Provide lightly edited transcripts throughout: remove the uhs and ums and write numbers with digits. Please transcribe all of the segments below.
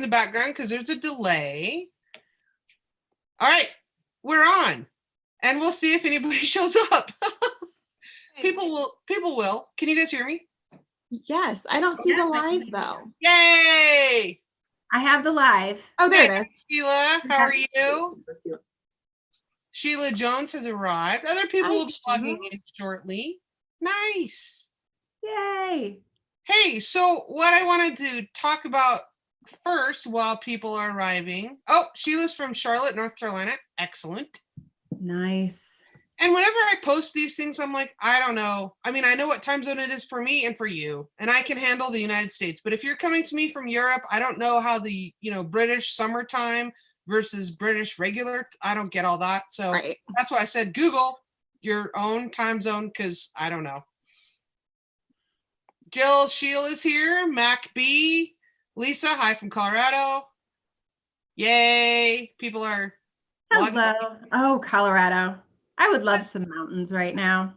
the background because there's a delay. All right, we're on, and we'll see if anybody shows up. People will. Can you guys hear me? Yes, I don't see the live though. Yay! I have the live. Oh, there it is. Sheila, how are you? Sheila Jones has arrived. Other people will be logging in shortly. Nice. Yay. Hey, so what I wanted to talk about first while people are arriving. Oh, Sheila's from Charlotte, North Carolina. Excellent. Nice. And whenever I post these things, I'm like, I don't know. I mean, I know what time zone it is for me and for you, and I can handle the United States. But if you're coming to me from Europe, I don't know how the, British summertime versus British regular, I don't get all that. So That's why I said Google your own time zone, because I don't know. Jill Sheila's here. Mac B. Lisa, hi from Colorado. Yay. People are. Hello. Oh, Colorado. I would love some mountains right now.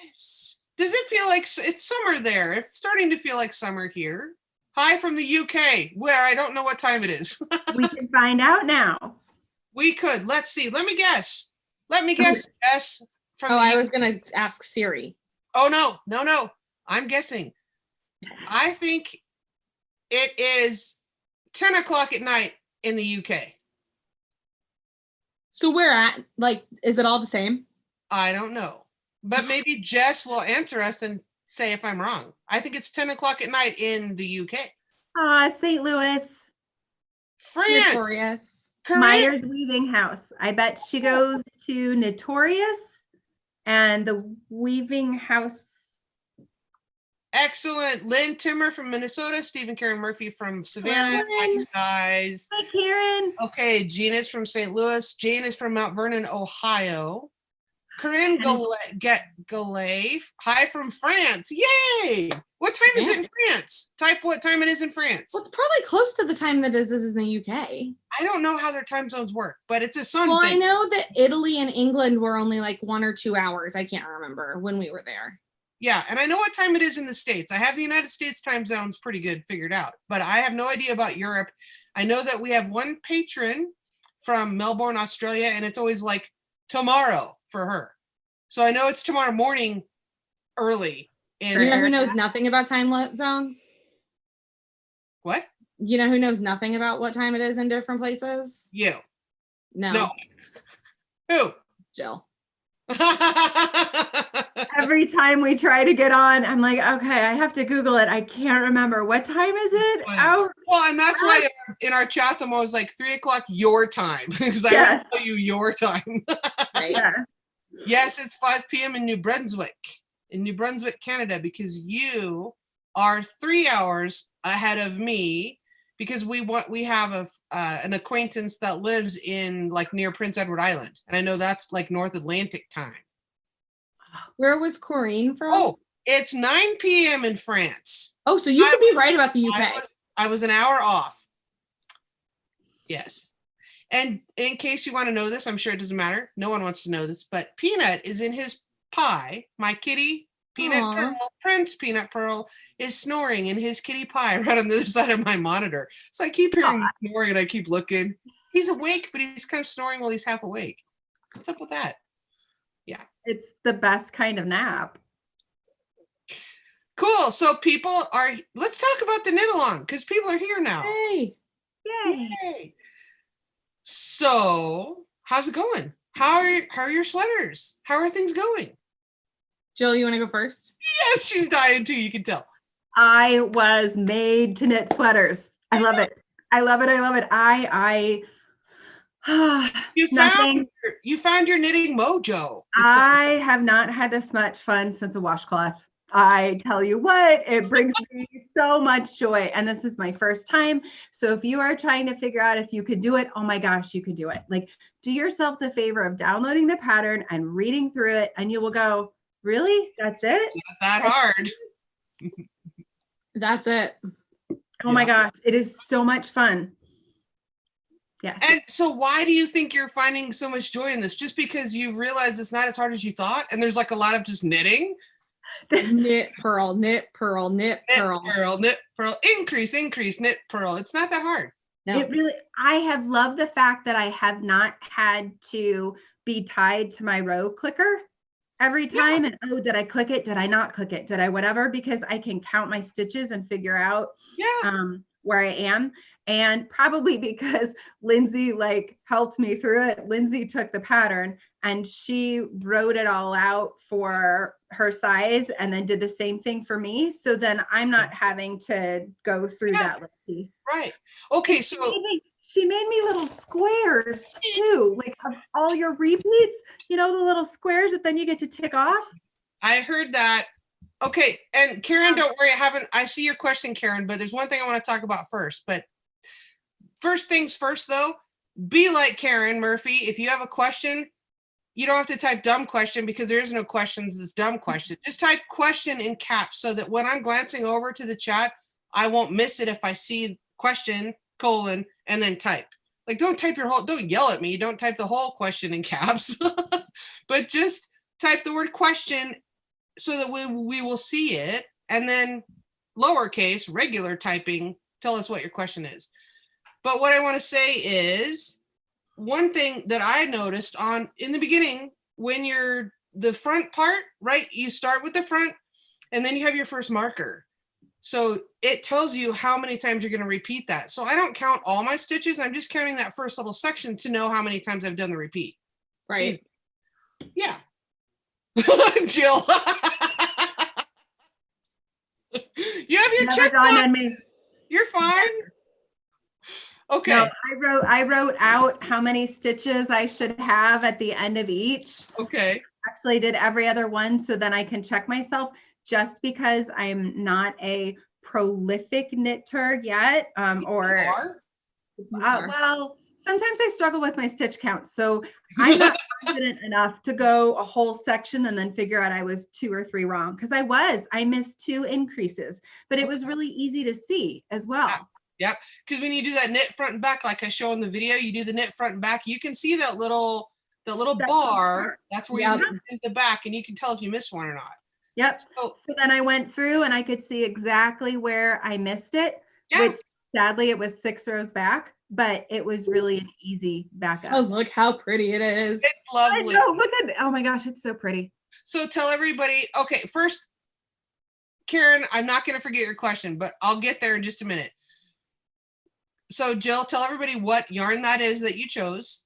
Yes. Does it feel like it's summer there? It's starting to feel like summer here. Hi from the UK, where I don't know what time it is. We can find out now. We could. Let's see. Let me guess. Yes. I was going to ask Siri. Oh, no. I'm guessing. I think it is 10 o'clock at night in the UK. So where at? Like, is it all the same? I don't know. But maybe Jess will answer us and say if I'm wrong. I think it's 10 o'clock at night in the UK. St. Louis. France. Notorious. Myers Weaving House. I bet she goes to Notorious and the Weaving House. Excellent. Lynn Timmer from Minnesota. Stephen Karen Murphy from Savannah. Hi, you guys. Hi, Karen. Okay, Gina's from St. Louis. Jane is from Mount Vernon, Ohio. Corinne Galay. Hi from France. Yay! What time is it in France? Type what time it is in France. Well, it's probably close to the time that is in the UK. I don't know how their time zones work, but it's a sun Well, thing. I know that Italy and England were only like 1 or 2 hours. I can't remember when we were there. Yeah, and I know what time it is in the States. I have the United States time zones pretty good figured out, but I have no idea about Europe. I know that we have one patron from Melbourne, Australia, and it's always like tomorrow for her. So I know it's tomorrow morning early. You know who knows nothing about time zones? What? You know who knows nothing about what time it is in different places? You. No. Who? Jill. Every time we try to get on, I'm like, okay, I have to Google it. I can't remember. What time is it? Oh, well, and that's why in our chats, I'm always like 3 o'clock your time, because I always tell you your time. Right. Yes, it's 5 p.m. in New Brunswick, Canada, because you are 3 hours ahead of me, because we have an acquaintance that lives in like near Prince Edward Island, and I know that's like North Atlantic time. Where was Corinne from? Oh, it's 9 p.m. in France. Oh, so you could be right about the UK. I was an hour off. Yes. And in case you want to know this, I'm sure it doesn't matter. No one wants to know this, but Peanut is in his pie. My kitty, Peanut Purl, Prince Peanut Purl, is snoring in his kitty pie right on the other side of my monitor. So I keep hearing him snoring and I keep looking. He's awake, but he's kind of snoring while he's half awake. What's up with that? Yeah. It's the best kind of nap. Cool. So let's talk about the knit along, because people are here now. Hey. Yay. So how's it going? How are your sweaters? How are things going? Jill, you want to go first? Yes, she's dying too. You can tell. I was made to knit sweaters. I love it. I love it. You found your knitting mojo. I have not had this much fun since a washcloth. I tell you what, it brings me so much joy. And this is my first time. So if you are trying to figure out if you could do it, oh my gosh, you could do it. Like, do yourself the favor of downloading the pattern and reading through it, and you will go, really? That's it? Not that hard. That's it. Oh my gosh, it is so much fun. Yes. And so why do you think you're finding so much joy in this? Just because you've realized it's not as hard as you thought, and there's like a lot of just knitting? Knit, purl, knit, purl, knit, purl. Knit, purl, knit, purl, increase, knit, purl. It's not that hard. No. It really, I have loved the fact that I have not had to be tied to my row clicker every time. And oh, did I click it? Did I not click it? Did I whatever? Because I can count my stitches and figure out where I am. And probably because Lindsay like helped me through it. Lindsay took the pattern and she wrote it all out for her size and then did the same thing for me. So then I'm not having to go through that little piece. Right. Okay. So she made me little squares too, like of all your repeats, you know, the little squares that then you get to tick off. I heard that. Okay. And Karen, don't worry. I see your question, Karen, but there's one thing I want to talk about first. But first things first, though, be like Karen Murphy. If you have a question, you don't have to type dumb question because there is no questions. It's dumb question. Just type question in caps so that when I'm glancing over to the chat, I won't miss it if I see question, colon, and then type. Like, don't type don't yell at me. Don't type the whole question in caps, but just type the word question so that we will see it. And then lowercase, regular typing, tell us what your question is. But what I want to say is one thing that I noticed in the beginning, when you're the front part, right? You start with the front and then you have your first marker. So it tells you how many times you're going to repeat that. So I don't count all my stitches. I'm just counting that first little section to know how many times I've done the repeat. Right. Easy. Yeah. Jill. You have your check on me. You're fine. Okay. No, I wrote out how many stitches I should have at the end of each. Okay. Actually did every other one so then I can check myself, just because I'm not a prolific knitter yet. Well, sometimes I struggle with my stitch count. So I'm not confident enough to go a whole section and then figure out I was 2 or 3 wrong. Because I missed 2 increases, but it was really easy to see as well. Yep. Because when you do that knit front and back, like I show in the video, you do the knit front and back, you can see that little bar. That's where you knit the back, and you can tell if you missed one or not. Yep. So then I went through and I could see exactly where I missed it, which sadly it was 6 rows back, but it was really an easy backup. Oh, look how pretty it is. It's lovely. I know, look at it. Oh my gosh, it's so pretty. So tell everybody, okay, first, Karen, I'm not going to forget your question, but I'll get there in just a minute. So Jill, tell everybody what yarn that is that you chose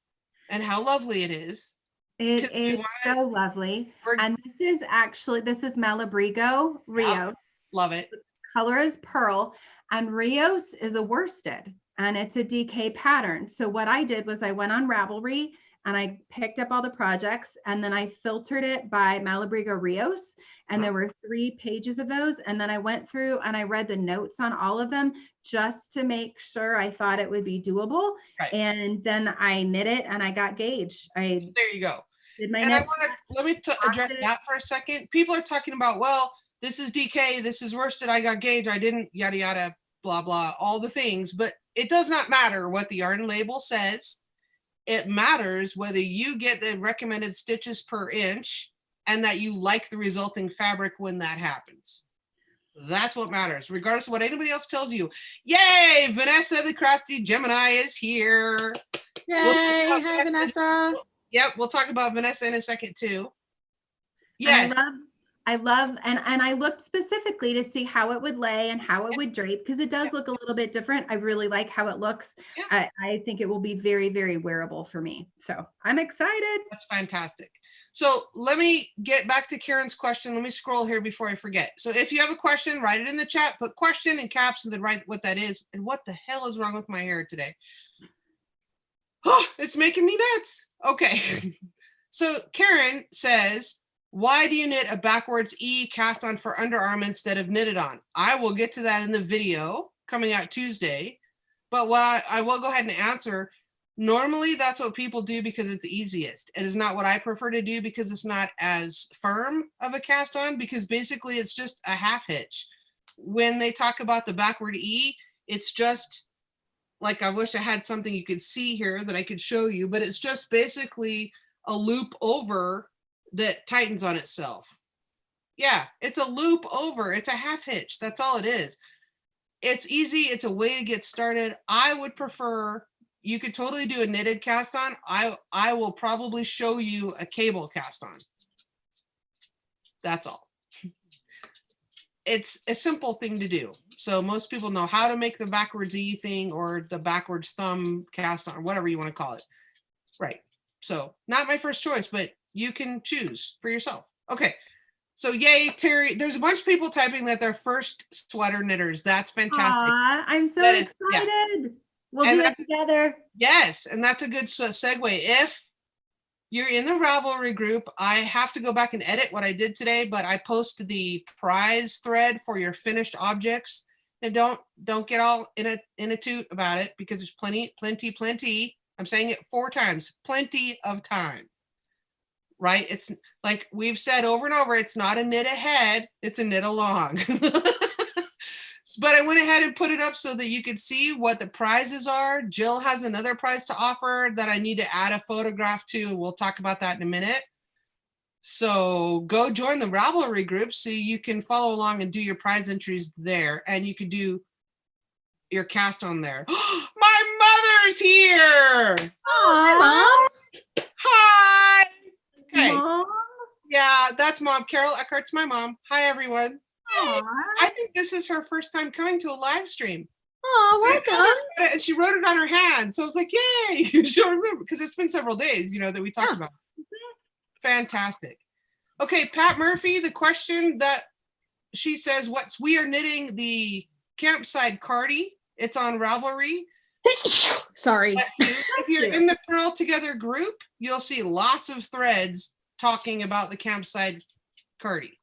and how lovely it is. It is so lovely. And this is Malabrigo Rios. Yeah, love it. The color is Purl, and Rios is a worsted and it's a DK pattern. So what I did was I went on Ravelry and I picked up all the projects and then I filtered it by Malabrigo Rios. And there were 3 pages of those. And then I went through and I read the notes on all of them just to make sure I thought it would be doable. Right. And then I knit it and I got gauge. So there you go. Did my and let me address that for a second. People are talking about, well, this is DK, this is worsted, I got gauge, I didn't, yada, yada, blah, blah, all the things. But it does not matter what the yarn label says. It matters whether you get the recommended stitches per inch and that you like the resulting fabric when that happens. That's what matters, regardless of what anybody else tells you. Yay! Vanessa, the Crafty Gemini, is here. Yay! Hi, Vanessa. Yep, we'll talk about Vanessa in a second too. Yes. I love, and I looked specifically to see how it would lay and how it would drape, because it does look a little bit different. I really like how it looks. Yeah. I think it will be very, very wearable for me. So I'm excited. That's fantastic. So let me get back to Karen's question. Let me scroll here before I forget. So if you have a question, write it in the chat, put question in caps and then write what that is. And what the hell is wrong with my hair today? Oh, it's making me nuts. Okay. So Karen says, why do you knit a backwards E cast on for underarm instead of knitted on? I will get to that in the video coming out Tuesday. But what I will go ahead and answer, normally that's what people do because it's the easiest. It is not what I prefer to do because it's not as firm of a cast on, because basically it's just a half hitch. When they talk about the backward E, it's just like, I wish I had something you could see here that I could show you, but it's just basically a loop over that tightens on itself. Yeah, it's a loop over. It's a half hitch. That's all it is. it's easy. It's a way to get started. I would prefer, you could totally do a knitted cast on. I will probably show you a cable cast on. That's all. It's a simple thing to do. So most people know how to make the backwards E thing or the backwards thumb cast on, or whatever you want to call it. Right. So not my first choice, but you can choose for yourself. Okay. So yay, Terry. There's a bunch of people typing that they're first sweater knitters. That's fantastic. Aw, I'm so That is- excited. yeah. We'll And do it together. Yes. And that's a good segue. If you're in the Ravelry group, I have to go back and edit what I did today, but I posted the prize thread for your finished objects. And don't get all in a toot about it, because there's plenty. I'm saying it 4 times, plenty of time. Right? It's like we've said over and over, it's not a knit ahead, it's a knit along. But I went ahead and put it up so that you could see what the prizes are. Jill has another prize to offer that I need to add a photograph to. We'll talk about that in a minute. So go join the Ravelry group so you can follow along and do your prize entries there. And you can do your cast on there. My mother's here. Hi, Mom. Hi. Okay. Mom? Yeah, that's Mom. Carol Eckhart's my mom. Hi, everyone. Aw. I think this is her first time coming to a live stream. Oh, welcome. And she wrote it on her hand. So I was like, yay. She'll remember, because it's been several days, that we talked about. Fantastic. Okay, Pat Murphy, the question that she says, we are knitting the Campside Cardi. It's on Ravelry. Sorry. If you're in the Purl Together group, you'll see lots of threads talking about the Campside Cardi.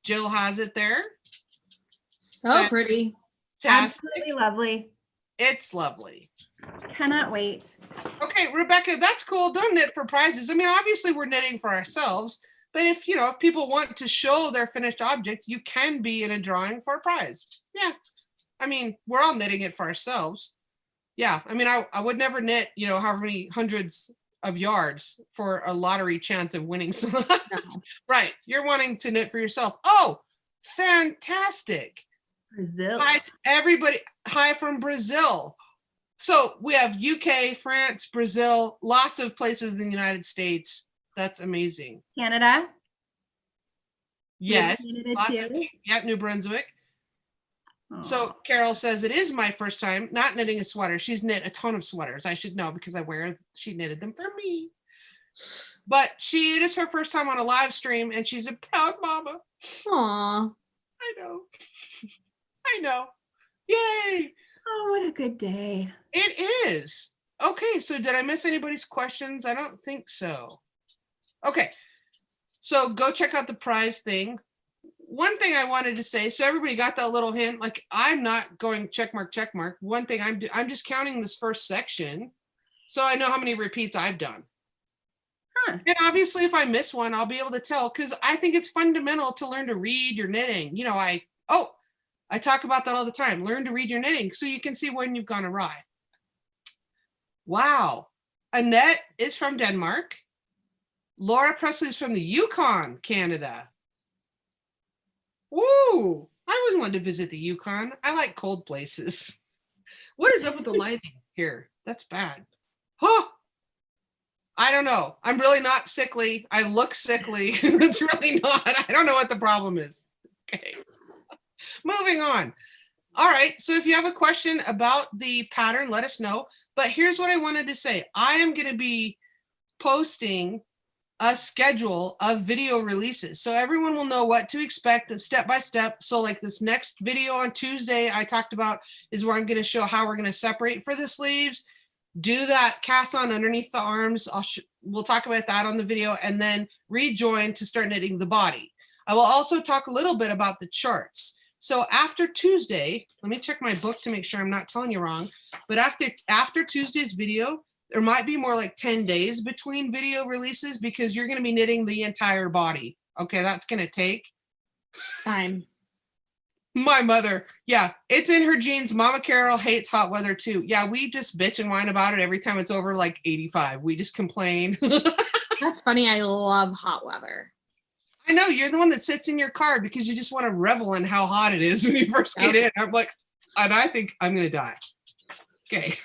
Jill has it there. So pretty. Fantastic. Absolutely lovely. It's lovely. Cannot wait. Okay, Rebecca, that's cool. Don't knit for prizes. I mean, obviously we're knitting for ourselves, but if people want to show their finished object, you can be in a drawing for a prize. Yeah. I mean, we're all knitting it for ourselves. Yeah. I mean, I would never knit, however many hundreds of yards for a lottery chance of winning some. No. Right. You're wanting to knit for yourself. Oh, fantastic. Brazil. Hi, everybody. Hi from Brazil. So we have UK, France, Brazil, lots of places in the United States. That's amazing. Canada. Yes. Canada Lots too. of, yeah, New Brunswick. Aw. So Carol says it is my first time not knitting a sweater. She's knit a ton of sweaters. I should know because she knitted them for me. But it is her first time on a live stream and she's a proud mama. Aw. I know. I know. Yay. Oh, what a good day. It is. Okay, so did I miss anybody's questions? I don't think so. Okay, so go check out the prize thing. One thing I wanted to say, so everybody got that little hint, like I'm not going check mark. One thing I'm just counting this first section, so I know how many repeats I've done. Huh. And obviously if I miss one, I'll be able to tell, because I think it's fundamental to learn to read your knitting. I talk about that all the time. Learn to read your knitting so you can see when you've gone awry. Wow. Annette is from Denmark. Laura Presley is from the Yukon, Canada. Woo! I always wanted to visit the Yukon. I like cold places. What is up with the lighting here? That's bad. Huh! I don't know. I'm really not sickly. I look sickly. It's really not. I don't know what the problem is. Okay. Moving on. All right. So if you have a question about the pattern, let us know. But here's what I wanted to say. I am going to be posting a schedule of video releases. So everyone will know what to expect step by step. So like this next video on Tuesday I talked about is where I'm going to show how we're going to separate for the sleeves, do that cast on underneath the arms. We'll talk about that on the video, and then rejoin to start knitting the body. I will also talk a little bit about the charts. So after Tuesday, let me check my book to make sure I'm not telling you wrong, but after Tuesday's video, there might be more like 10 days between video releases because you're going to be knitting the entire body. Okay, that's going to take Time. My mother. Yeah, it's in her genes. Mama Carol hates hot weather too. Yeah, we just bitch and whine about it every time it's over like 85. We just complain. That's funny. I love hot weather. I know, you're the one that sits in your car because you just want to revel in how hot it is when you first get in. I'm like, And I think I'm going to die. Okay.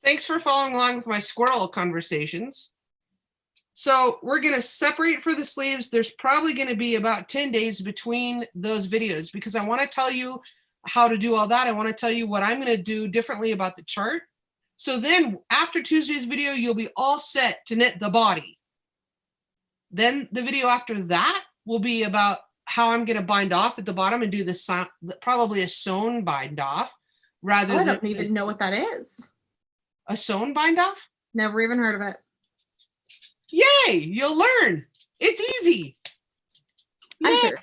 Thanks for following along with my squirrel conversations. So we're going to separate for the sleeves. There's probably going to be about 10 days between those videos because I want to tell you how to do all that. I want to tell you what I'm going to do differently about the chart. So then after Tuesday's video, you'll be all set to knit the body. Then the video after that will be about how I'm going to bind off at the bottom and do this probably a sewn bind off rather than. I don't even know what that is. A sewn bind off? Never even heard of it. Yay, you'll learn. It's easy. I'm sure.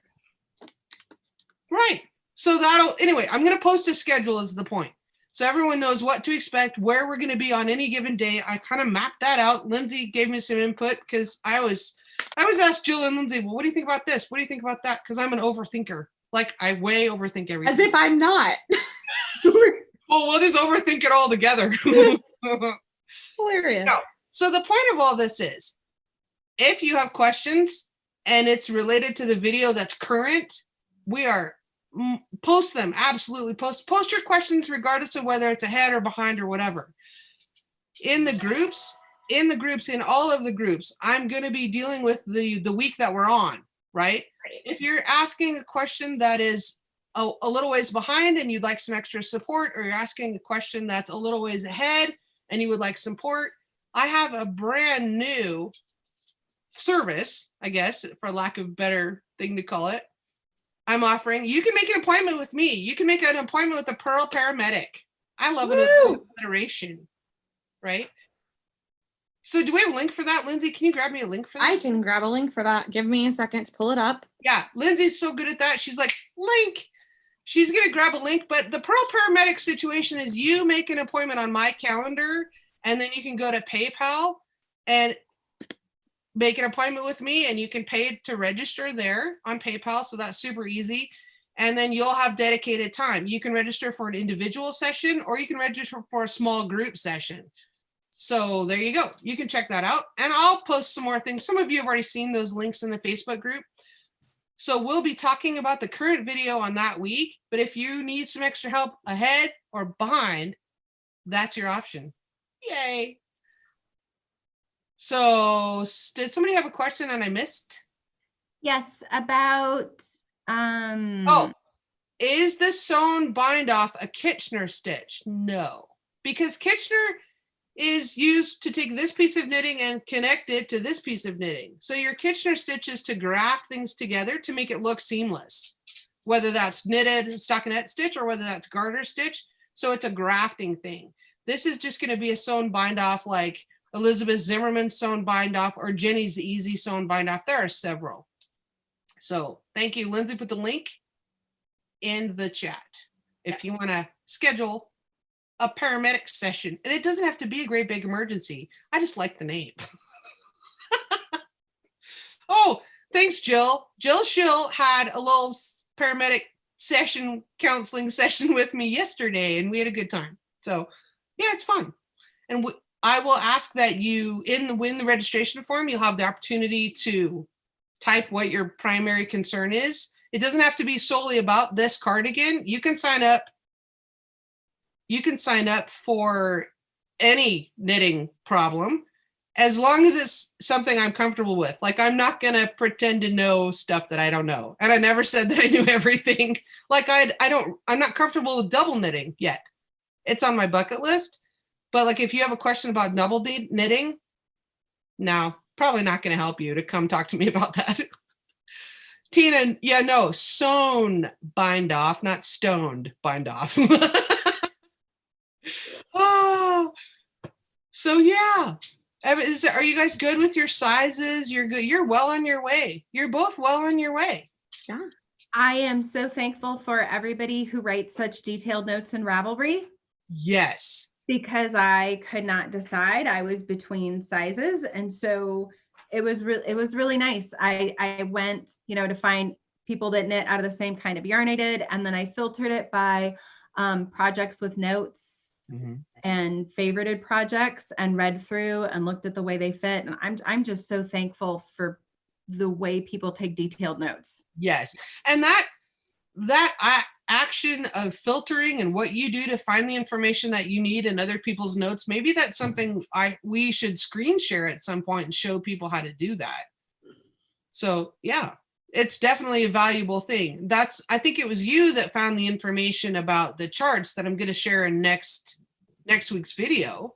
Right. So anyway, I'm going to post a schedule as the point. So everyone knows what to expect, where we're going to be on any given day. I kind of mapped that out. Lindsay gave me some input because I always ask Jill and Lindsay, well, what do you think about this? What do you think about that? Because I'm an overthinker. Like I way overthink everything. As if I'm not. Well, we'll just overthink it all together. Hilarious. No. So the point of all this is, if you have questions and it's related to the video that's current, we are post them. Absolutely post your questions regardless of whether it's ahead or behind or whatever. In all of the groups, I'm going to be dealing with the week that we're on, right? If you're asking a question that is a little ways behind and you'd like some extra support, or you're asking a question that's a little ways ahead and you would like support, I have a brand new service, I guess, for lack of a better thing to call it. I'm offering, you can make an appointment with me. You can make an appointment with the Purl paramedic. I love alliteration, right? So do we have a link for that, Lindsay? Can you grab me a link for that? I can grab a link for that. Give me a second to pull it up. Yeah, Lindsay's so good at that. She's like, link. She's going to grab a link, but the Purl paramedic situation is you make an appointment on my calendar, and then you can go to PayPal and make an appointment with me, and you can pay to register there on PayPal. So that's super easy. And then you'll have dedicated time. You can register for an individual session, or you can register for a small group session. So there you go. You can check that out. And I'll post some more things. Some of you have already seen those links in the Facebook group. So we'll be talking about the current video on that week. But if you need some extra help ahead or behind, that's your option. Yay. So did somebody have a question and I missed? Yes, about is the sewn bind off a Kitchener stitch? No, because Kitchener is used to take this piece of knitting and connect it to this piece of knitting. So your Kitchener stitch is to graft things together to make it look seamless, whether that's knitted stockinette stitch or whether that's garter stitch. So it's a grafting thing. This is just going to be a sewn bind off like Elizabeth Zimmerman's sewn bind off or Jenny's easy sewn bind off. There are several. So thank you. Lindsay put the link in the chat if you want to schedule a paramedic session. And it doesn't have to be a great big emergency. I just like the name. Oh, thanks, Jill. Jill Schill had a little paramedic session, counseling session with me yesterday, and we had a good time. So yeah, it's fun. And I will ask that you, in the registration form, you'll have the opportunity to type what your primary concern is. It doesn't have to be solely about this cardigan. You can sign up. You can sign up for any knitting problem as long as it's something I'm comfortable with. Like, I'm not going to pretend to know stuff that I don't know. And I never said that I knew everything. Like I'm not comfortable with double knitting yet. It's on my bucket list. But like, if you have a question about double knitting, no, probably not going to help you to come talk to me about that. Tina, yeah, no, sewn bind off, not stoned bind off. Oh, so yeah. Are you guys good with your sizes? You're good. You're well on your way. You're both well on your way. Yeah. I am so thankful for everybody who writes such detailed notes in Ravelry. Yes. Because I could not decide. I was between sizes. And so it was really nice. I went, to find people that knit out of the same kind of yarn I did. And then I filtered it by projects with notes. Mm-hmm. And favorited projects and read through and looked at the way they fit. And I'm just so thankful for the way people take detailed notes. Yes. And that action of filtering and what you do to find the information that you need in other people's notes, maybe that's something we should screen share at some point and show people how to do that. So yeah, it's definitely a valuable thing. I think it was you that found the information about the charts that I'm going to share in next week's video.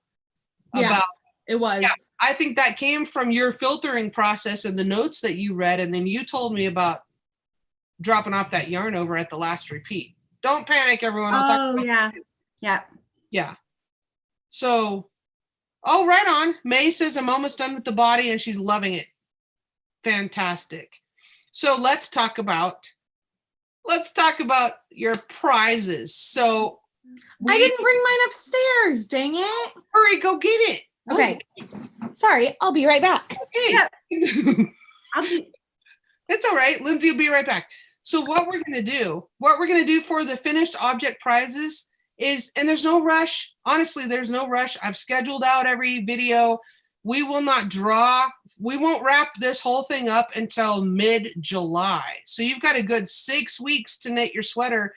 Yeah, it was. Yeah, I think that came from your filtering process and the notes that you read, and then you told me about dropping off that yarn over at the last repeat. Don't panic, everyone. Yeah. So, right on. May says I'm almost done with the body and she's loving it. Fantastic. So let's talk about your prizes. So I didn't bring mine upstairs. Dang it! Hurry, go get it. Okay. Sorry, I'll be right back. Okay. Yeah. It's all right. Lindsay will be right back. So what we're going to do for the finished object prizes is, and there's no rush. Honestly, there's no rush. I've scheduled out every video. We will not draw. We won't wrap this whole thing up until mid-July. So you've got a good 6 weeks to knit your sweater.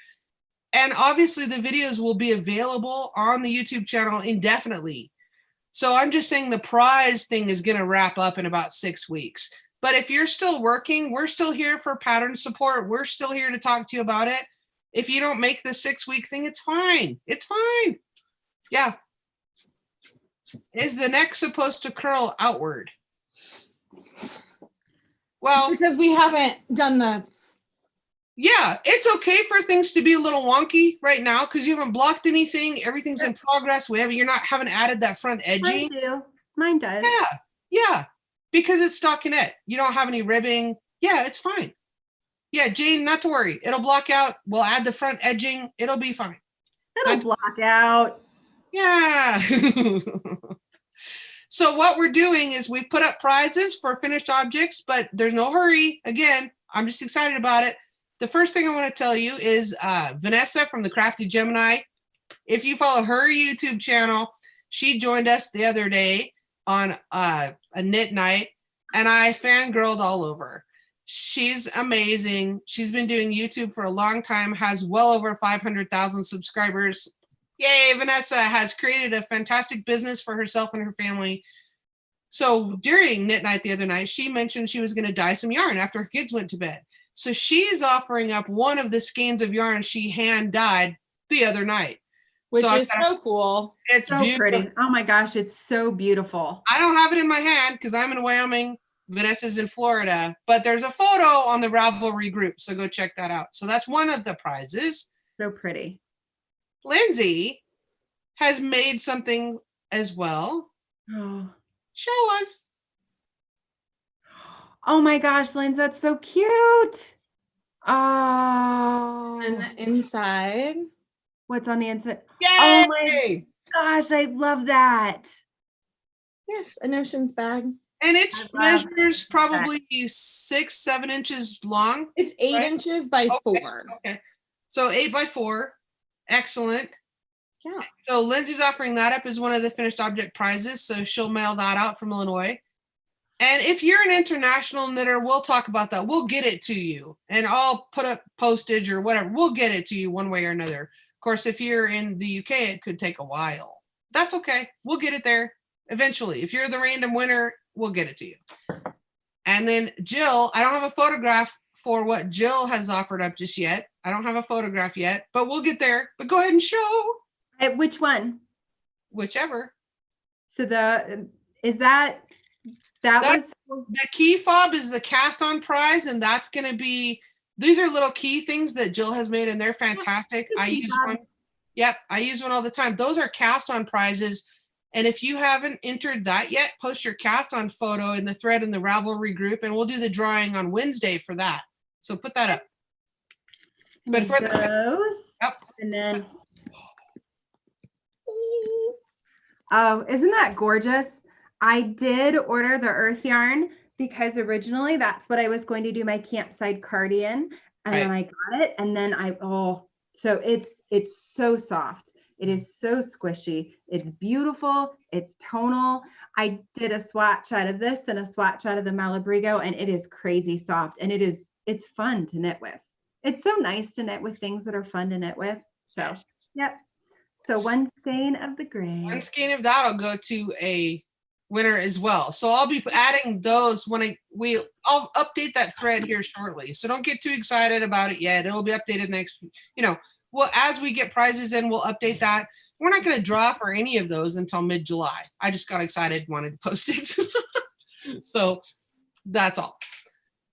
And obviously the videos will be available on the YouTube channel indefinitely. So I'm just saying the prize thing is going to wrap up in about 6 weeks. But if you're still working, we're still here for pattern support. We're still here to talk to you about it. If you don't make the 6 week thing, it's fine. It's fine. Yeah. Is the neck supposed to curl outward? Well, because we haven't done the. Yeah, it's okay for things to be a little wonky right now because you haven't blocked anything. Everything's in progress. You're not haven't added that front edging. Mine does. Yeah, because it's stockinette. You don't have any ribbing. Yeah, it's fine. Yeah, Jane, not to worry. It'll block out. We'll add the front edging. It'll be fine. It'll block out. Yeah. So what we're doing is we've put up prizes for finished objects, but there's no hurry. Again, I'm just excited about it. The first thing I want to tell you is Vanessa from the Crafty Gemini. If you follow her YouTube channel, she joined us the other day on a knit night, and I fangirled all over. She's amazing. She's been doing YouTube for a long time, has well over 500,000 subscribers. Yay, Vanessa has created a fantastic business for herself and her family. So during knit night the other night, she mentioned she was going to dye some yarn after her kids went to bed. So she's offering up one of the skeins of yarn she hand dyed the other night. Which is so cool. It's so pretty. Oh my gosh, it's so beautiful. I don't have it in my hand because I'm in Wyoming. Vanessa's in Florida, but there's a photo on the Ravelry group. So go check that out. So that's one of the prizes. So pretty. Lindsay has made something as well. Oh. Show us. Oh my gosh, Lindsay, that's so cute. Oh. And the inside. What's on the inside? Yay! Oh my gosh, I love that. Yes, a notions bag. And it measures probably 6-7 inches long. It's 8 inches by 4. Okay. So 8 by 4. Excellent. Yeah. So Lindsay's offering that up as one of the finished object prizes. So she'll mail that out from Illinois. And if you're an international knitter, we'll talk about that. We'll get it to you. And I'll put up postage or whatever. We'll get it to you one way or another. Of course, if you're in the UK, it could take a while. That's okay. We'll get it there eventually. If you're the random winner, we'll get it to you. And then Jill, I don't have a photograph for what Jill has offered up just yet. I don't have a photograph yet, but we'll get there. But go ahead and show. Which one? Whichever. So that was the key fob is the cast on prize, and that's going to be, these are little key things that Jill has made, and they're fantastic. I use one. Yep, I use one all the time. Those are cast on prizes. And if you haven't entered that yet, post your cast on photo in the thread in the Ravelry group, and we'll do the drawing on Wednesday for that. So put that up. But for those, and then, oh, isn't that gorgeous? I did order the earth yarn because originally that's what I was going to do my Campside Cardi in, and then I got it, and then so it's so soft. It is so squishy. It's beautiful. It's tonal. I did a swatch out of this and a swatch out of the Malabrigo, and it is crazy soft, and it's fun to knit with. It's so nice to knit with things that are fun to knit with. So, Yes. yep. So one skein of the gray. One skein of that'll go to a winner as well. So I'll be adding those when I'll update that thread here shortly. So don't get too excited about it yet. It'll be updated next, well, as we get prizes in, we'll update that. We're not going to draw for any of those until mid-July. I just got excited, wanted to post it. So that's all.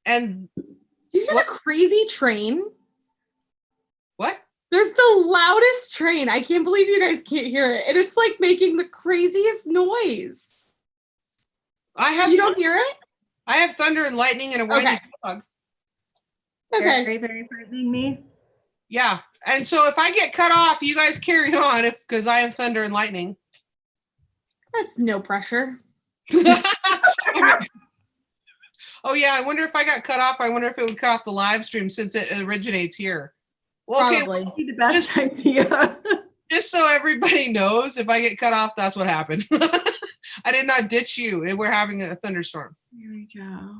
And Do you hear the crazy train? what? There's the loudest train. I can't believe you guys can't hear it. And it's like making the craziest noise. You don't hear it? I have thunder and lightning and a whining dog. Okay. Very, very frightening me. Yeah. And so if I get cut off, you guys carry on because I have thunder and lightning. That's no pressure. Oh yeah, I wonder if I got cut off. I wonder if it would cut off the live stream since it originates here. Well, okay, Probably. Be the best idea. just so everybody knows, if I get cut off, that's what happened. I did not ditch you. We're having a thunderstorm. There we go.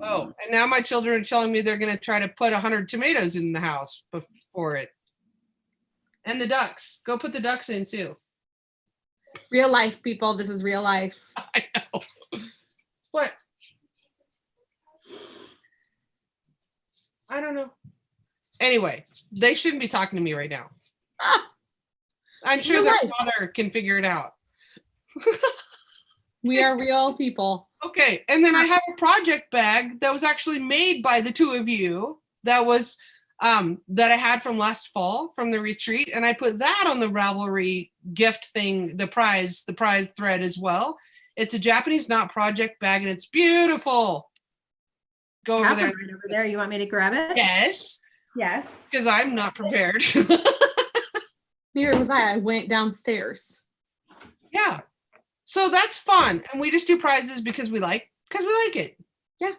Oh, and now my children are telling me they're going to try to put 100 tomatoes in the house before it. And the ducks. Go put the ducks in too. Real life, people. This is real life. I know. What? I don't know. Anyway, they shouldn't be talking to me right now. I'm sure Real their life. father can figure it out. We are real people. Okay, and then I have a project bag that was actually made by the two of you. That was that I had from last fall from the retreat, and I put that on the Ravelry gift thing, the prize thread as well. It's a Japanese knot project bag, and it's beautiful. Go over there. Right over there. You want me to grab it? Yes, Yes. because I'm not prepared. Neither was I. I went downstairs. Yeah, so that's fun, and we just do prizes because we like it. Yeah.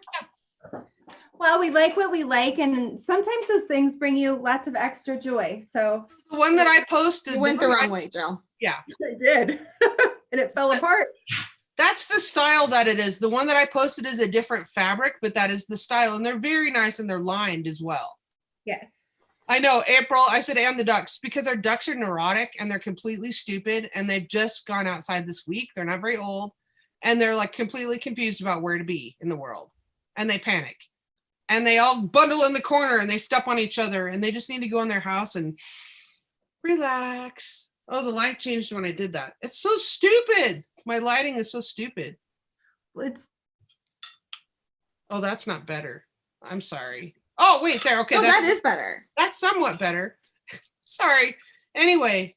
Well, we like what we like, and sometimes those things bring you lots of extra joy. So The one that I posted. You went the wrong way, Joe. Yeah. I did, and it fell apart. That's the style that it is. The one that I posted is a different fabric, but that is the style. And they're very nice and they're lined as well. Yes. I know, April, I said, and the ducks, because our ducks are neurotic and they're completely stupid. And they've just gone outside this week. They're not very old. And they're like completely confused about where to be in the world. And they panic. And they all bundle in the corner and they step on each other. And they just need to go in their house and relax. Oh, the light changed when I did that. It's so stupid. My lighting is so stupid. Oh, that's not better. I'm sorry. Oh, wait, there. Okay. Oh, that is better. That's somewhat better. Sorry. Anyway,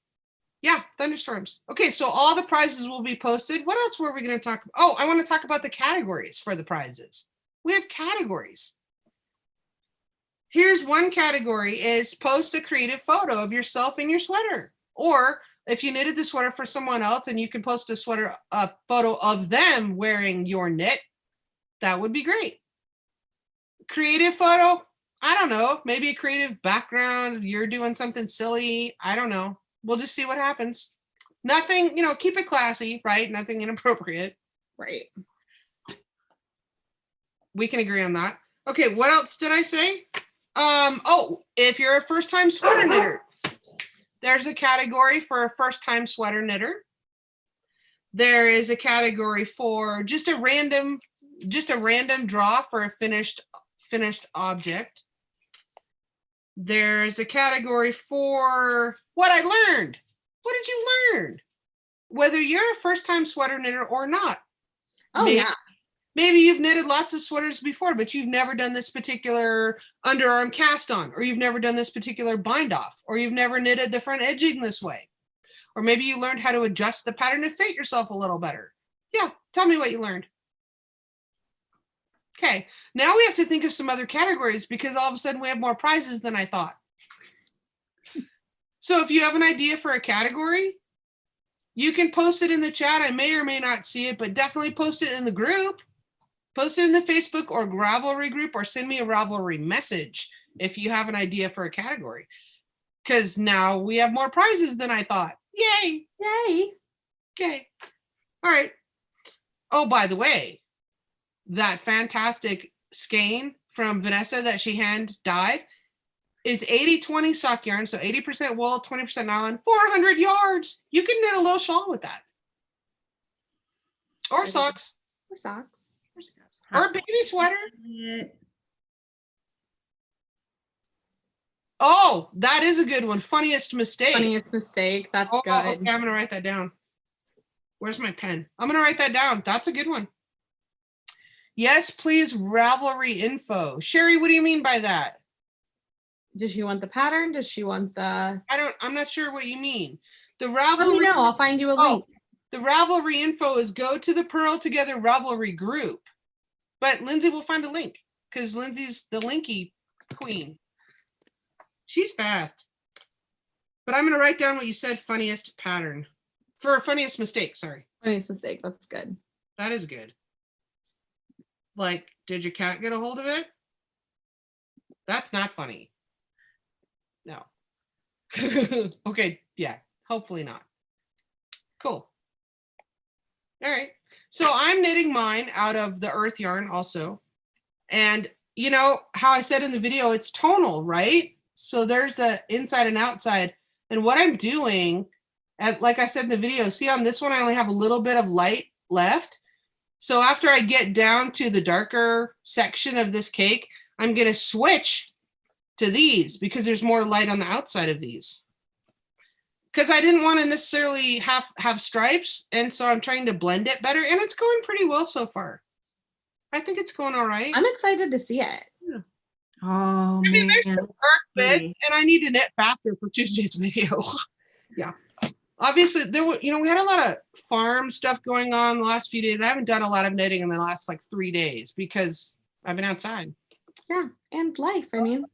yeah, thunderstorms. Okay, so all the prizes will be posted. What else were we going to talk about? Oh, I want to talk about the categories for the prizes. We have categories. Here's one category is post a creative photo of yourself in your sweater. Or if you knitted the sweater for someone else and you can post a photo of them wearing your knit, that would be great. Creative photo, I don't know, maybe a creative background, you're doing something silly, I don't know. We'll just see what happens. Nothing, keep it classy, right? Nothing inappropriate. Right. We can agree on that. Okay, what else did I say? Oh, if you're a first-time sweater knitter, there's a category for a first-time sweater knitter. There is a category for just a random draw for a finished object. There's a category for what I learned. What did you learn? Whether you're a first-time sweater knitter or not. Oh, yeah. Maybe you've knitted lots of sweaters before, but you've never done this particular underarm cast on, or you've never done this particular bind off, or you've never knitted the front edging this way. Or maybe you learned how to adjust the pattern to fit yourself a little better. Yeah, tell me what you learned. Okay, now we have to think of some other categories because all of a sudden we have more prizes than I thought. So if you have an idea for a category, you can post it in the chat. I may or may not see it, but definitely post it in the group. Post it in the Facebook or Ravelry group, or send me a Ravelry message if you have an idea for a category. Because now we have more prizes than I thought. Yay! Yay! Okay. All right. Oh, by the way, that fantastic skein from Vanessa that she hand dyed is 80-20 sock yarn. So 80% wool, 20% nylon, 400 yards. You can knit a little shawl with that. Or socks. Or socks. Or a baby sweater. Oh, that is a good one. Funniest mistake. Funniest mistake. That's good. Okay, I'm going to write that down. Where's my pen? I'm going to write that down. That's a good one. Yes, please, Ravelry info. Sherry, what do you mean by that? Does she want the pattern? Does she want the... I'm not sure what you mean. The Let me Ravelry... know. I'll find you a link. The Ravelry info is go to the Purl Together Ravelry group. But Lindsay will find a link because Lindsay's the linky queen. She's fast. But I'm going to write down what you said, funniest pattern. For funniest mistake, sorry. Funniest mistake. That's good. That is good. Like, did your cat get a hold of it? That's not funny. No. Okay, yeah, hopefully not. Cool. All right. So I'm knitting mine out of the earth yarn also. And you know how I said in the video, it's tonal, right? So there's the inside and outside. And what I'm doing, like I said in the video, see on this one, I only have a little bit of light left. So after I get down to the darker section of this cake, I'm going to switch to these because there's more light on the outside of these. Because I didn't want to necessarily have stripes. And so I'm trying to blend it better. And it's going pretty well so far. I think it's going all right. I'm excited to see it. Yeah. Oh, I mean, man. there's some dark bits, and I need to knit faster for Tuesday's video. Yeah. Obviously, we had a lot of farm stuff going on the last few days. I haven't done a lot of knitting in the last like 3 days because I've been outside. Yeah, and life, I mean.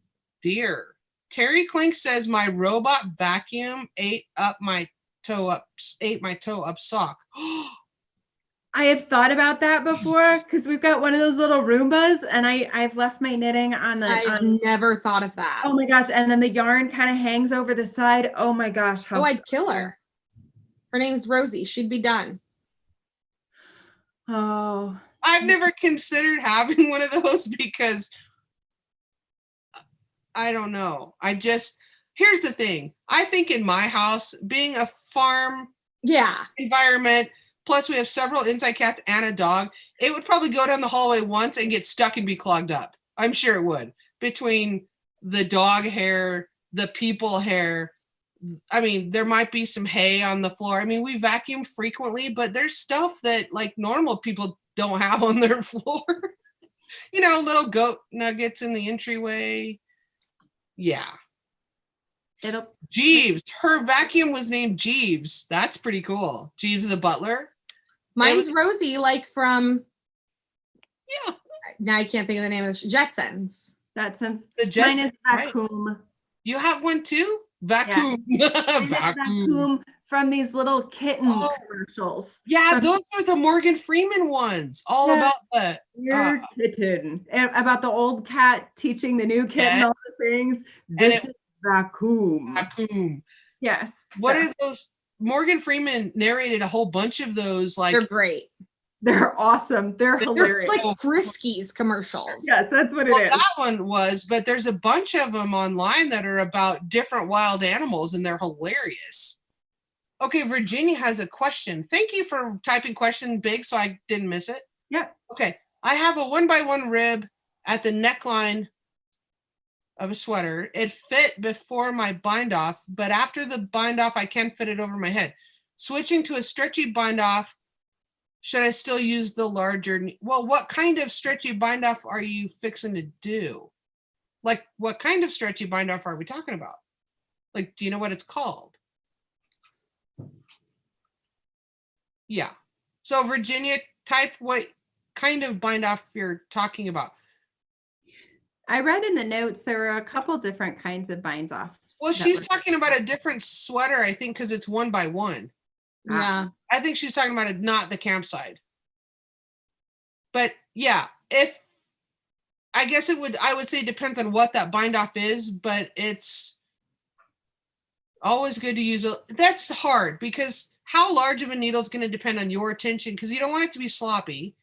Dear. Terry Klink says my robot vacuum ate my toe up sock. I have thought about that before because we've got one of those little Roombas and I've left my knitting on the. I've never thought of that. Oh my gosh. And then the yarn kind of hangs over the side. Oh my gosh. I'd kill her. Her name's Rosie. She'd be done. Oh. I've never considered having one of those because I don't know. Here's the thing. I think in my house, being a farm environment, plus we have several inside cats and a dog, it would probably go down the hallway once and get stuck and be clogged up. I'm sure it would. Between the dog hair, the people hair. I mean, there might be some hay on the floor. I mean, we vacuum frequently, but there's stuff that like normal people don't have on their floor. Little goat nuggets in the entryway. Yeah. Jeeves. Her vacuum was named Jeeves. That's pretty cool. Jeeves the butler. Mine's Rosie, like from. Yeah. Now I can't think of the name of this. Jetsons. Jetsons. The Jetsons. Mine is Vacuum. Right. You have one too? Vacuum. Yeah. Vacuum from these little kitten commercials. Yeah, those are the Morgan Freeman ones. All about the your kitten. About the old cat teaching the new kitten all the things. This is Vacuum. Vacuum. Yes. What are those? Morgan Freeman narrated a whole bunch of those. Like, they're great. They're awesome. They're hilarious. They're like Friskies commercials. Yes, that's what it is. That one was, but there's a bunch of them online that are about different wild animals, and they're hilarious. Okay, Virginia has a question. Thank you for typing question big so I didn't miss it. Yeah. Okay, I have a 1x1 rib at the neckline of a sweater. It fit before my bind off, but after the bind off, I can fit it over my head. Switching to a stretchy bind off, should I still use the larger? Well, what kind of stretchy bind off are you fixing to do? Like, what kind of stretchy bind off are we talking about? Like, do you know what it's called? Yeah. So Virginia, type what kind of bind off you're talking about. I read in the notes there were a couple different kinds of binds off. Well, she's talking about a different sweater, I think, because it's 1x1. Yeah. I think she's talking about it, not the campside. But yeah, I would say it depends on what that bind off is, but it's always good to use that's hard because how large of a needle is going to depend on your attention because you don't want it to be sloppy.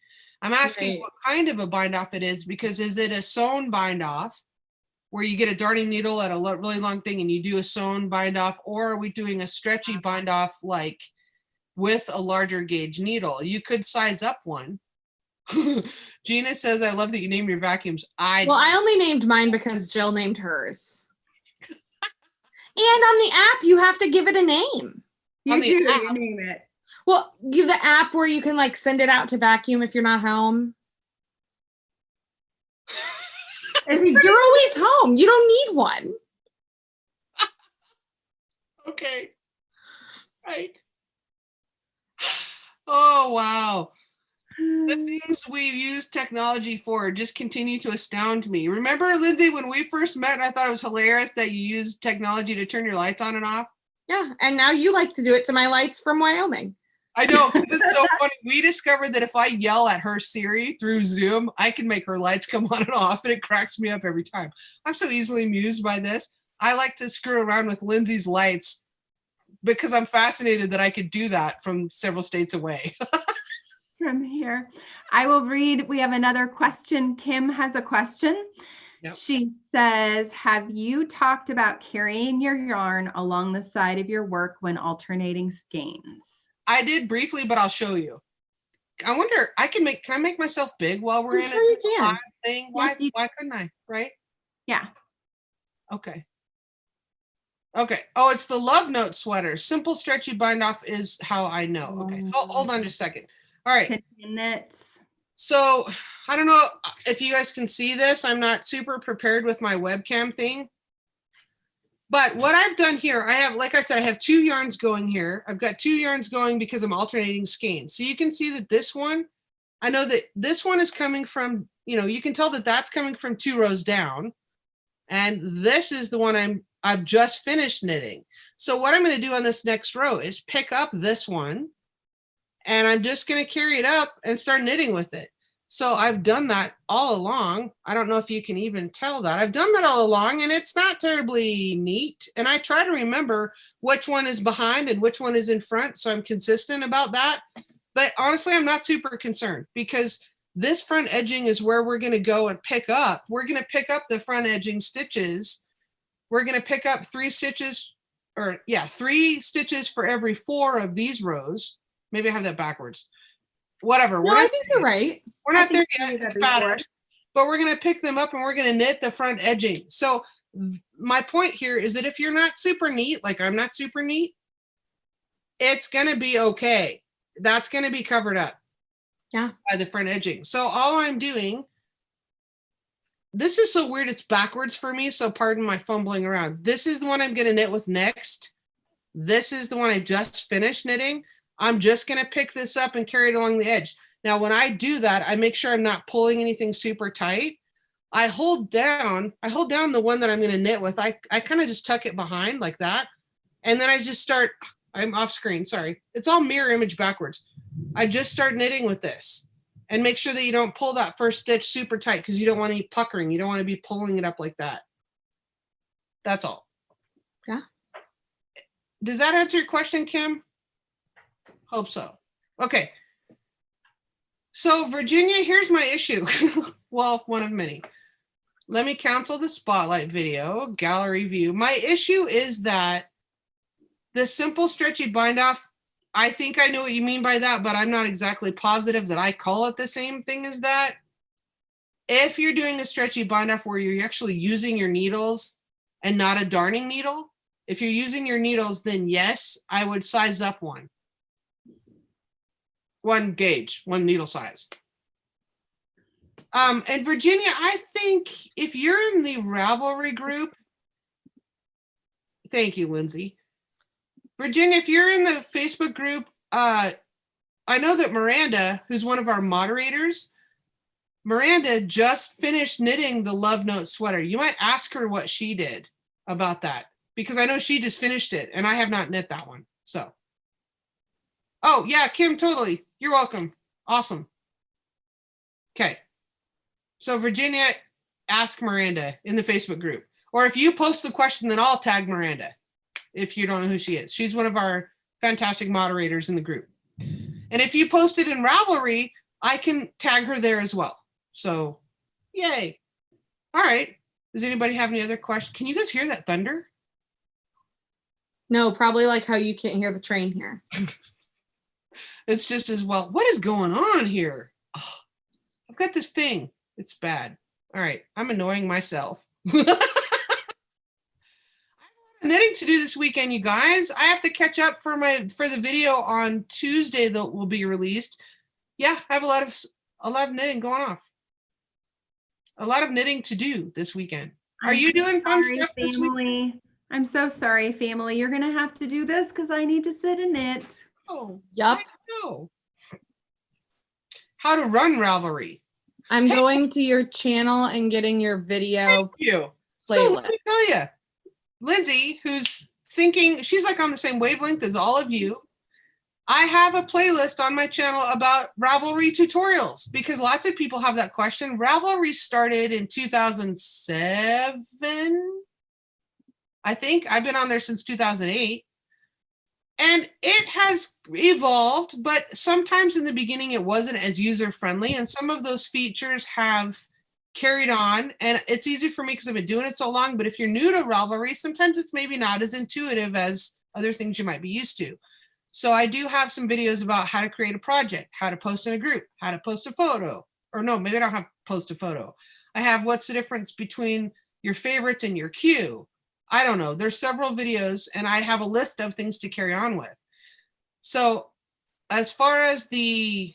I'm asking Right. what kind of a bind off it is, because is it a sewn bind off where you get a darning needle at a really long thing and you do a sewn bind off, or are we doing a stretchy bind off like with a larger gauge needle? You could size up one. Gina says, I love that you named your vacuums. Well, I only named mine because Jill named hers. And on the app, you have to give it a name. You do, you name it. Well, the app where you can like send it out to vacuum if you're not home. You're always home. You don't need one. Okay. Right. Oh, wow. The things we use technology for just continue to astound me. Remember, Lindsay, when we first met, I thought it was hilarious that you used technology to turn your lights on and off. Yeah, and now you like to do it to my lights from Wyoming. I know, because it's so funny. We discovered that if I yell at her Siri through Zoom, I can make her lights come on and off, and it cracks me up every time. I'm so easily amused by this. I like to screw around with Lindsay's lights because I'm fascinated that I could do that from several states away. From here. I will read. We have another question. Kim has a question. Yep. She says, have you talked about carrying your yarn along the side of your work when alternating skeins? I did briefly, but I'll show you. I wonder, can I make myself big while we're in sure you a can. thing? Yes, Why couldn't I? Right? Yeah. Okay. Okay. Oh, it's the Love Note sweater. Simple stretchy bind off is how I know. Okay. Hold on just a second. All right. Knits. So I don't know if you guys can see this. I'm not super prepared with my webcam thing. But what I've done here, I have, like I said, I have 2 yarns going here. I've got 2 yarns going because I'm alternating skeins. So you can see that this one, I know that this one is coming from, you can tell that that's coming from 2 rows down. And this is the one I've just finished knitting. So what I'm going to do on this next row is pick up this one, and I'm just going to carry it up and start knitting with it. So I've done that all along. I don't know if you can even tell that. I've done that all along, and it's not terribly neat. And I try to remember which one is behind and which one is in front, so I'm consistent about that. But honestly, I'm not super concerned, because this front edging is where we're going to go and pick up. We're going to pick up the front edging stitches. We're going to pick up 3 stitches, 3 stitches for every 4 of these rows. Maybe I have that backwards. Whatever. No, I think you're right. We're not there yet, but we're going to pick them up and we're going to knit the front edging. So my point here is that if you're not super neat, like I'm not super neat, it's going to be okay. That's going to be covered up. Yeah. By the front edging. So all I'm doing, this is so weird, it's backwards for me, so pardon my fumbling around. This is the one I'm going to knit with next. This is the one I just finished knitting. I'm just going to pick this up and carry it along the edge. Now, when I do that, I make sure I'm not pulling anything super tight. I hold down the one that I'm going to knit with. I kind of just tuck it behind like that. And then I just start, I'm off screen, sorry. It's all mirror image backwards. I just start knitting with this, and make sure that you don't pull that first stitch super tight, because you don't want any puckering. You don't want to be pulling it up like that. That's all. Yeah. Does that answer your question, Kim? Hope so. Okay. So Virginia, here's my issue. Well, one of many. Let me cancel the spotlight video, gallery view. My issue is that the simple stretchy bind off, I think I know what you mean by that, but I'm not exactly positive that I call it the same thing as that. If you're doing a stretchy bind off where you're actually using your needles and not a darning needle, if you're using your needles, then yes, I would size up one gauge, one needle size. And Virginia, I think if you're in the Ravelry group, thank you, Lindsay. Virginia, if you're in the Facebook group, I know that Miranda, who's one of our moderators, Miranda just finished knitting the Love Note sweater. You might ask her what she did about that, because I know she just finished it and I have not knit that one. So, oh yeah, Kim, totally. You're welcome. Awesome. Okay. So Virginia, ask Miranda in the Facebook group, or if you post the question, then I'll tag Miranda. If you don't know who she is, she's one of our fantastic moderators in the group. And if you post it in Ravelry, I can tag her there as well. So yay. All right. Does anybody have any other questions? Can you guys hear that thunder? No, probably like how you can't hear the train here. It's just as well. What is going on here? Oh, I've got this thing. It's bad. All right. I'm annoying myself. I have a lot of knitting to do this weekend, you guys. I have to catch up for the video on Tuesday that will be released. Yeah, I have a lot of knitting going off. A lot of knitting to do this weekend. Are you doing fun stuff this week? I'm so sorry, family. You're going to have to do this because I need to sit and knit. Oh, yep. I know. How to run Ravelry. I'm going to your channel and getting your video. Thank you. So let me tell you, Lindsay, who's thinking, she's like on the same wavelength as all of you. I have a playlist on my channel about Ravelry tutorials because lots of people have that question. Ravelry started in 2007. I think I've been on there since 2008. And it has evolved, but sometimes in the beginning it wasn't as user-friendly. And some of those features have carried on. And it's easy for me because I've been doing it so long. But if you're new to Ravelry, sometimes it's maybe not as intuitive as other things you might be used to. So I do have some videos about how to create a project, how to post in a group, how to post a photo. Or no, maybe I don't have post a photo. I have what's the difference between your favorites and your queue. I don't know. There's several videos and I have a list of things to carry on with. So as far as the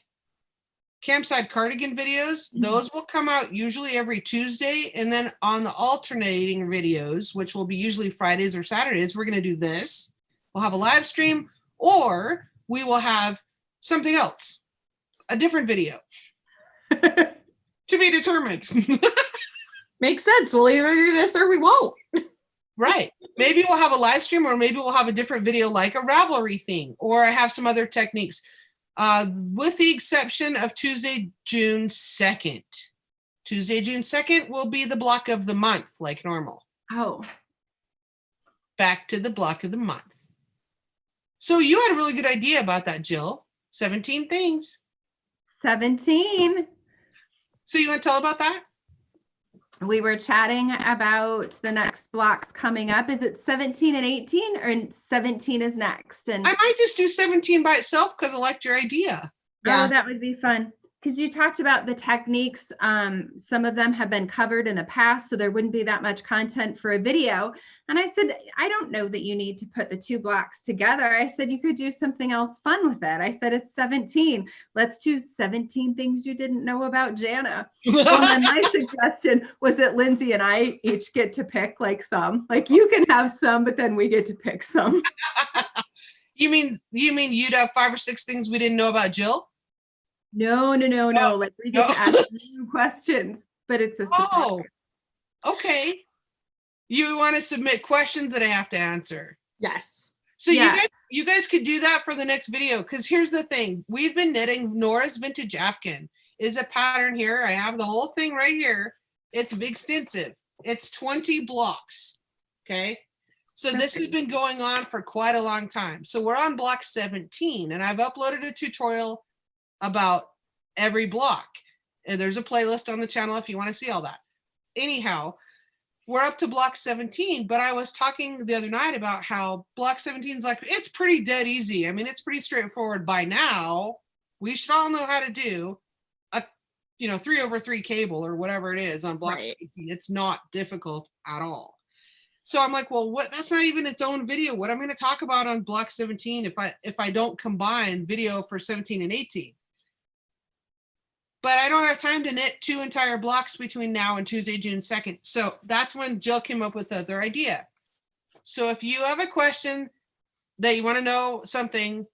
Campside cardigan videos, those will come out usually every Tuesday. And then on the alternating videos, which will be usually Fridays or Saturdays, we're going to do this. We'll have a live stream or we will have something else, a different video to be determined. Makes sense. We'll either do this or we won't. Right. Maybe we'll have a live stream or maybe we'll have a different video like a Ravelry thing, or I have some other techniques, with the exception of Tuesday, June 2nd. Tuesday, June 2nd will be the block of the month like normal. Oh. Back to the block of the month. So you had a really good idea about that, Jill. 17 things. 17. So you want to tell about that? We were chatting about the next blocks coming up. Is it 17 and 18 or 17 is next? And I might just do 17 by itself because I liked your idea. Yeah, that would be fun. Because you talked about the techniques. Some of them have been covered in the past, so there wouldn't be that much content for a video. And I said, I don't know that you need to put the two blocks together. I said, you could do something else fun with it. I said, it's 17. Let's do 17 things you didn't know about Jana. Well, then my suggestion was that Lindsay and I each get to pick like some. Like you can have some, but then we get to pick some. You mean you'd have 5 or 6 things we didn't know about Jill? No. Like we get to ask new questions, but it's a surprise. Okay. You want to submit questions that I have to answer? Yes. So you guys could do that for the next video, because here's the thing. We've been knitting Nora's Vintage Afghan is a pattern here. I have the whole thing right here. It's extensive. It's 20 blocks. Okay. So this has been going on for quite a long time. So we're on block 17 and I've uploaded a tutorial about every block. And there's a playlist on the channel if you want to see all that. Anyhow, we're up to block 17, but I was talking the other night about how block 17 is like, it's pretty dead easy. I mean, it's pretty straightforward by now. We should all know how to do a, 3/3 cable or whatever it is on block 17. It's not difficult at all. So I'm like, well, that's not even its own video. What I'm going to talk about on block 17 if I don't combine video for 17 and 18. But I don't have time to knit 2 entire blocks between now and Tuesday, June 2nd. So that's when Jill came up with the other idea. So if you have a question that you want to know something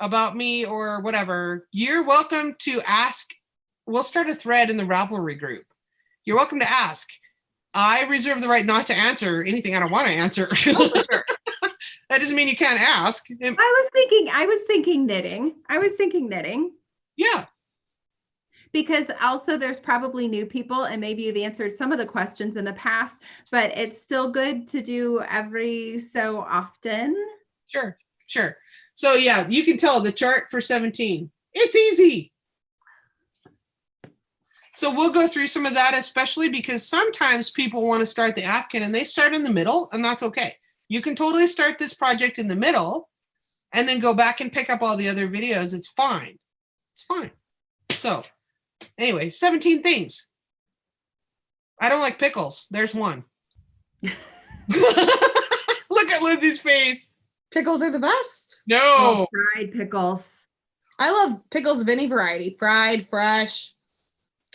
about me or whatever, you're welcome to ask. We'll start a thread in the Ravelry group. You're welcome to ask. I reserve the right not to answer anything I don't want to answer. Oh, for sure. That doesn't mean you can't ask. I was thinking knitting. Yeah. Because also there's probably new people and maybe you've answered some of the questions in the past, but it's still good to do every so often. Sure. So yeah, you can tell the chart for 17. It's easy. So we'll go through some of that, especially because sometimes people want to start the Afghan and they start in the middle, and that's okay. You can totally start this project in the middle and then go back and pick up all the other videos. It's fine. It's fine. So anyway, 17 things. I don't like pickles. There's one. Look at Lindsay's face. Pickles are the best. No. Oh, fried pickles. I love pickles of any variety. Fried, fresh,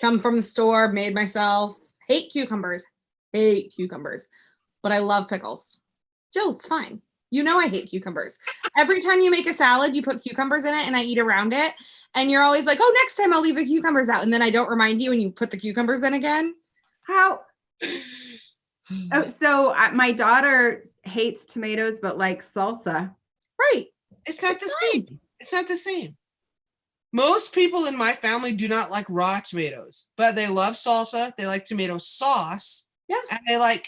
come from the store, made myself. Hate cucumbers. But I love pickles. Jill, it's fine. You know I hate cucumbers. Every time you make a salad, you put cucumbers in it and I eat around it. And you're always like, oh, next time I'll leave the cucumbers out. And then I don't remind you and you put the cucumbers in again. How? Oh, so my daughter hates tomatoes but likes salsa. Right. It's not the same. It's not the same. Most people in my family do not like raw tomatoes, but they love salsa. They like tomato sauce. Yeah. And they like,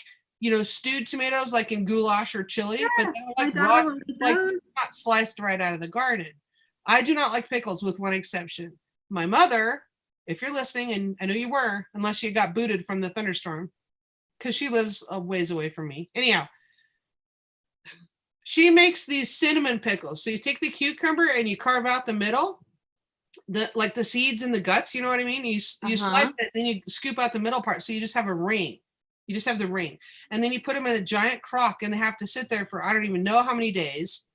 stewed tomatoes like in goulash or chili, but they don't like my raw, daughter like likes those. not sliced right out of the garden. I do not like pickles with one exception. My mother, if you're listening, and I know you were, unless you got booted from the thunderstorm, because she lives a ways away from me. Anyhow, she makes these cinnamon pickles. So you take the cucumber and you carve out the middle, like the seeds and the guts, you know what I mean? You slice it, then you scoop out the middle part. So you just have a ring. You just have the ring. And then you put them in a giant crock and they have to sit there for I don't even know how many days.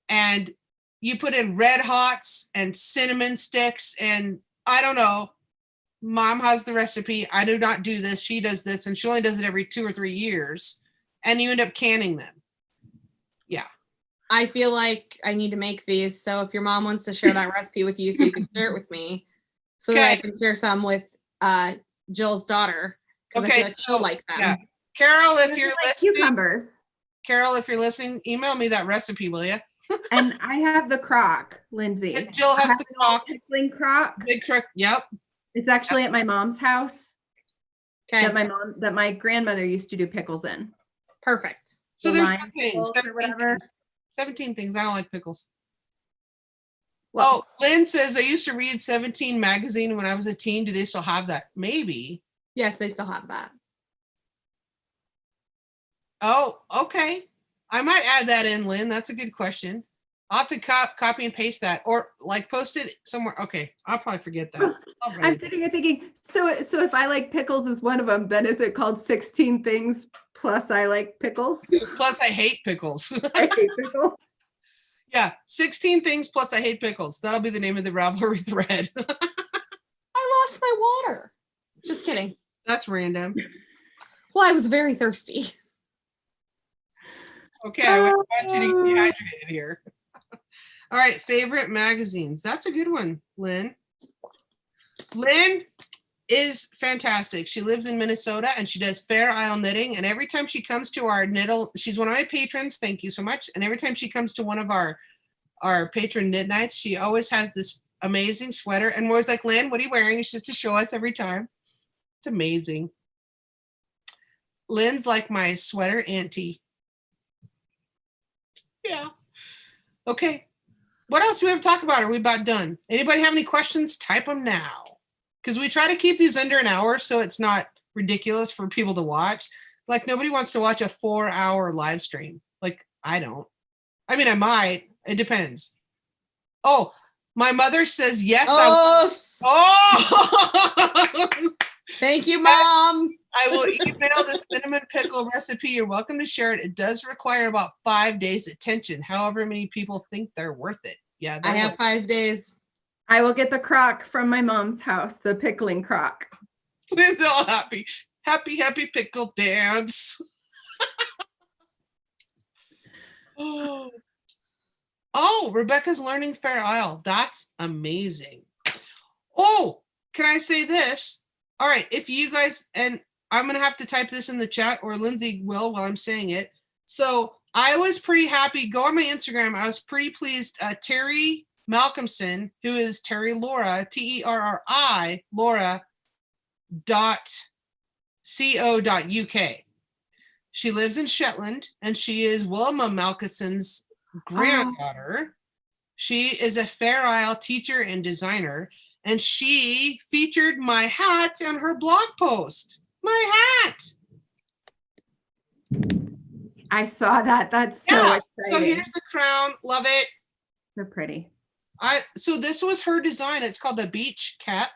And you put in red hots and cinnamon sticks and I don't know. Mom has the recipe. I do not do this. She does this and she only does it every 2 or 3 years. And you end up canning them. Yeah. I feel like I need to make these. So if your mom wants to share that recipe with you, so you can share it with me, so that I can share some with Jill's daughter. Okay. I feel like she'll like them. Yeah. Carol, if you're listening, cucumbers. Carol, if you're listening, email me that recipe, will you? And I have the crock, Lindsay. And Jill has the crock. Pickling crock. Big crock. Yep. It's actually at my mom's house. Okay. That my grandmother used to do pickles in. Perfect. So there's lime things. or whatever. 17 things. I don't like pickles. Well, Oh, Lynn says I used to read 17 magazine when I was a teen. Do they still have that? Maybe. Yes, they still have that. Oh, okay. I might add that in, Lynn. That's a good question. I'll have to copy and paste that or like post it somewhere. Okay. I'll probably forget that. I'm sitting here thinking, so if I like pickles as one of them, then is it called 16 things plus I like pickles? Plus I hate pickles. I hate pickles. Yeah. 16 things plus I hate pickles. That'll be the name of the Ravelry thread. I lost my water. Just kidding. That's random. Well, I was very thirsty. Okay, I want you to get dehydrated here. All right, favorite magazines. That's a good one, Lynn. Lynn is fantastic. She lives in Minnesota and she does Fair Isle knitting. And every time she comes to our knittle, she's one of my patrons. Thank you so much. And every time she comes to one of our patron knit nights, she always has this amazing sweater. And we're always like, Lynn, what are you wearing? It's just to show us every time. It's amazing. Lynn's like my sweater auntie. Yeah. Okay. What else do we have to talk about? Are we about done? Anybody have any questions? Type them now. Because we try to keep these under an hour so it's not ridiculous for people to watch. Like nobody wants to watch a 4-hour live stream. Like I don't. I mean, I might. It depends. Oh, my mother says yes. Oh. Thank you, Mom. I will email the cinnamon pickle recipe. You're welcome to share it. It does require about 5 days attention. However many people think they're worth it. Yeah. I have 5 days. I will get the crock from my mom's house, the pickling crock. It's all happy. Happy pickle dance. Oh, Rebecca's learning Fair Isle. That's amazing. Oh, can I say this? All right, if you guys, and I'm going to have to type this in the chat or Lindsay will while I'm saying it. So I was pretty happy. Go on my Instagram. I was pretty pleased. Terry Malcolmson, who is Terry Laura, TERRI, Laura.co.uk. She lives in Shetland and she is Wilma Malcolmson's granddaughter. She is a Fair Isle teacher and designer. and she featured my hat on her blog post. My hat. I saw that. That's so exciting. So here's the crown. Love it. So pretty. So this was her design. It's called the Beach Cap,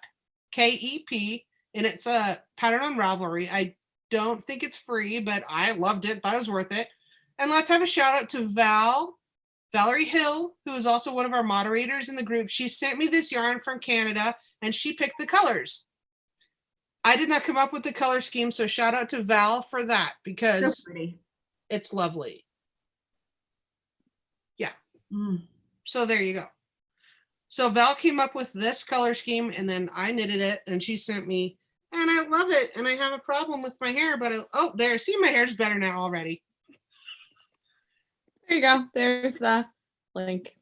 KEP, and it's a pattern on Ravelry. I don't think it's free, but I loved it. Thought it was worth it. And let's have a shout out to Valerie Hill, who is also one of our moderators in the group. She sent me this yarn from Canada and she picked the colors. I did not come up with the color scheme, so shout out to Val for that because So pretty. It's lovely. Yeah. Mm. So there you go. So Val came up with this color scheme and then I knitted it and she sent me, and I love it. And I have a problem with my hair, but there, see, my hair's better now already. There you go. There's the link.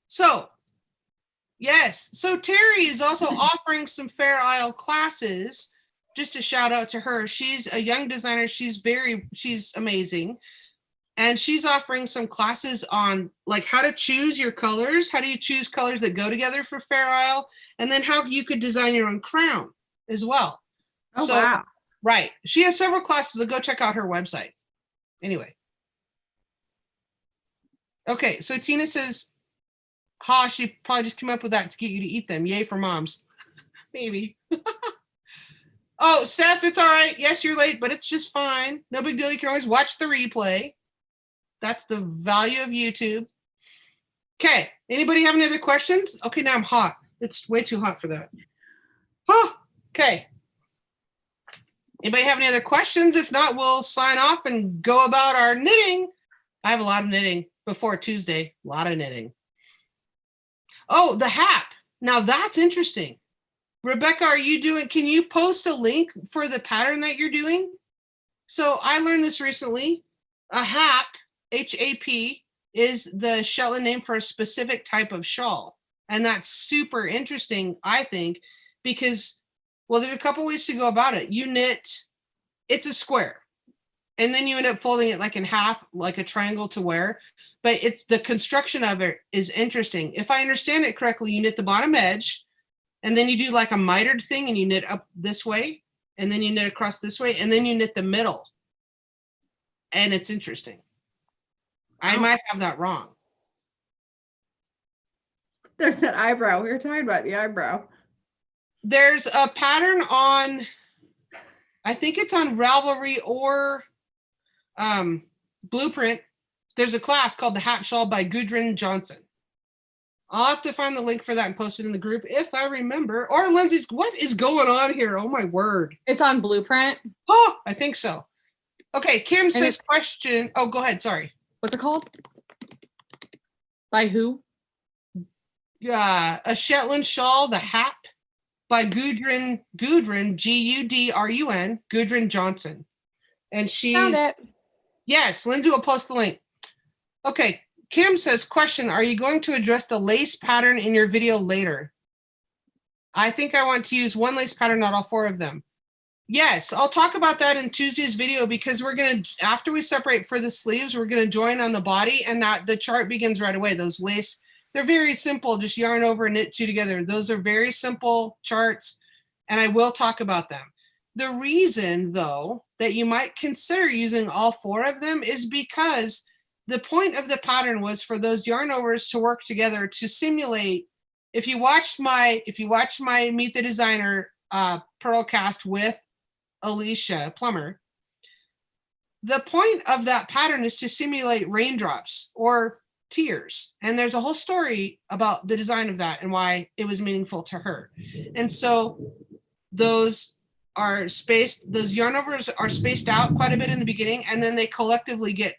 So yes, so Terry is also offering some Fair Isle classes. Just a shout out to her. She's a young designer. She's amazing. And she's offering some classes on like how to choose your colors. How do you choose colors that go together for Fair Isle? And then how you could design your own crown as well. Oh, wow. Right. She has several classes. So go check out her website. Anyway. Okay. So Tina says, she probably just came up with that to get you to eat them. Yay for moms. Maybe. Oh, Steph, it's all right. Yes, you're late, but it's just fine. No big deal. You can always watch the replay. That's the value of YouTube. Okay. Anybody have any other questions? Okay, now I'm hot. It's way too hot for that. Oh, okay. Anybody have any other questions? If not, we'll sign off and go about our knitting. I have a lot of knitting before Tuesday. A lot of knitting. Oh, the hat. Now that's interesting. Rebecca, can you post a link for the pattern that you're doing? So I learned this recently. A hap, H-A-P, is the Shetland name for a specific type of shawl. And that's super interesting, I think, because, well, there's a couple ways to go about it. You knit, it's a square, and then you end up folding it like in half, like a triangle to wear. But it's the construction of it is interesting. If I understand it correctly, you knit the bottom edge, and then you do like a mitered thing and you knit up this way, and then you knit across this way, and then you knit the middle. And it's interesting. I might have that wrong. There's that eyebrow. We were talking about the eyebrow. There's a pattern on, I think it's on Ravelry or Blueprint. There's a class called the Hat Shawl by Gudrun Johnson. I'll have to find the link for that and post it in the group if I remember. Or Lindsay's, what is going on here? Oh my word. It's on Blueprint. Oh, I think so. Okay, Kim says question. Oh, go ahead. Sorry. What's it called? By who? Yeah, a Shetland shawl, the Hap, by Gudrun, Gudrun, Gudrun Johnson. And she's, Found it. Yes, Lindsay will post the link. Okay, Kim says, question, are you going to address the lace pattern in your video later? I think I want to use one lace pattern, not all four of them. Yes, I'll talk about that in Tuesday's video because we're going to, after we separate for the sleeves, we're going to join on the body and that the chart begins right away. Those lace, they're very simple, just yarn over and knit two together. Those are very simple charts and I will talk about them. The reason though, that you might consider using all four of them is because the point of the pattern was for those yarn overs to work together to simulate. If you watched my Meet the Designer PurlCast with Alicia Plummer, the point of that pattern is to simulate raindrops or tears. And there's a whole story about the design of that and why it was meaningful to her. And so those yarn overs are spaced out quite a bit in the beginning, and then they collectively get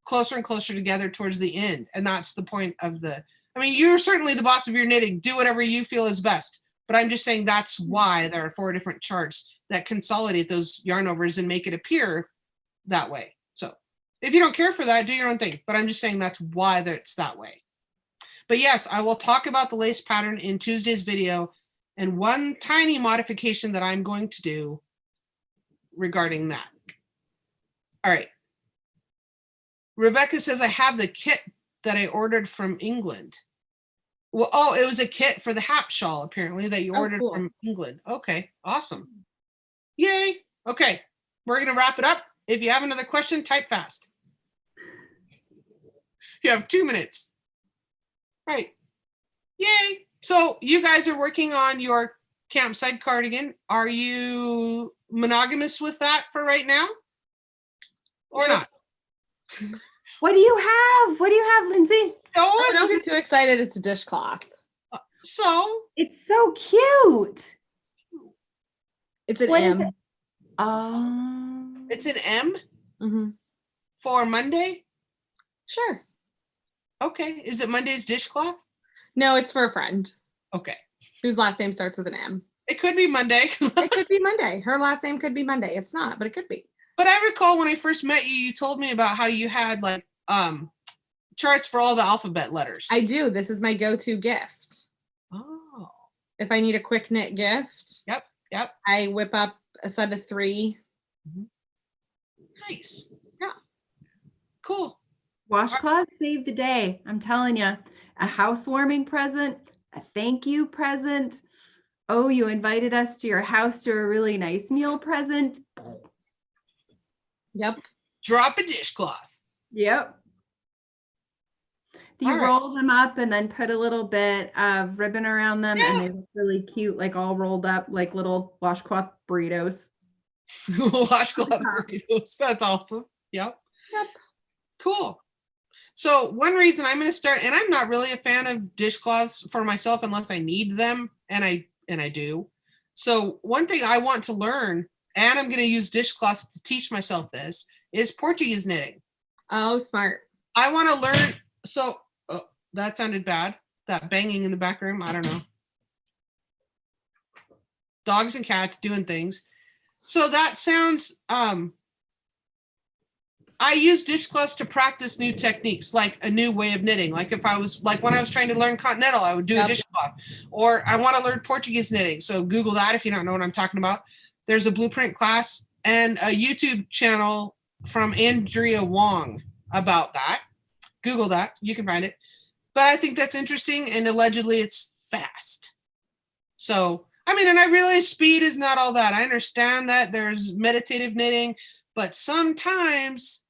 closer and closer together towards the end. And that's the point of you're certainly the boss of your knitting. Do whatever you feel is best. But I'm just saying that's why there are four different charts that consolidate those yarn overs and make it appear that way. So if you don't care for that, do your own thing. But I'm just saying that's why it's that way. But yes, I will talk about the lace pattern in Tuesday's video and one tiny modification that I'm going to do regarding that. All right. Rebecca says, I have the kit that I ordered from England. Well, oh, it was a kit for the Hap shawl, apparently, that you Oh, ordered cool. from England. Okay, awesome. Yay. Okay, we're going to wrap it up. If you have another question, type fast. You have 2 minutes. Right. Yay. So you guys are working on your Campside cardigan. Are you monogamous with that for right now? Or Nope. not? What do you have? What do you have, Lindsay? Oh, don't get too excited. It's a dishcloth. So It's so cute. It's an What is M. it? Oh. it's an M Mm-hmm. for Monday? Sure. Okay. Is it Monday's dishcloth? No, it's for a friend Okay. whose last name starts with an M. It could be Monday. It could be Monday. Her last name could be Monday. It's not, but it could be. But I recall when I first met you, you told me about how you had like charts for all the alphabet letters. I do. This is my go-to gift. Oh. If I need a quick knit gift, Yep. I whip up a set of 3. Nice. Yeah. Cool. Washcloth saved the day. I'm telling you, a housewarming present, a thank you present. Oh, you invited us to your house to a really nice meal present. Yep. Drop a dishcloth. Yep. You All right. roll them up and then put a little bit of ribbon around them, and Yeah. they look really cute, like all rolled up like little washcloth burritos. Washcloth burritos. That's awesome. Yep. Yep. Cool. So one reason I'm going to start, and I'm not really a fan of dishcloths for myself unless I need them, and I do. So one thing I want to learn, and I'm going to use dishcloths to teach myself this, is Portuguese knitting. Oh, smart. I want to learn. So that sounded bad. That banging in the back room. I don't know. Dogs and cats doing things. So that sounds, I use dishcloths to practice new techniques, like a new way of knitting. Like if I was like when I was trying to learn continental, I would do a dishcloth. Or I want to learn Portuguese knitting. So Google that if you don't know what I'm talking about. There's a blueprint class and a YouTube channel from Andrea Wong about that. Google that. You can find it. But I think that's interesting, and allegedly it's fast. So, I mean, and I realize speed is not all that. I understand that there's meditative knitting, but sometimes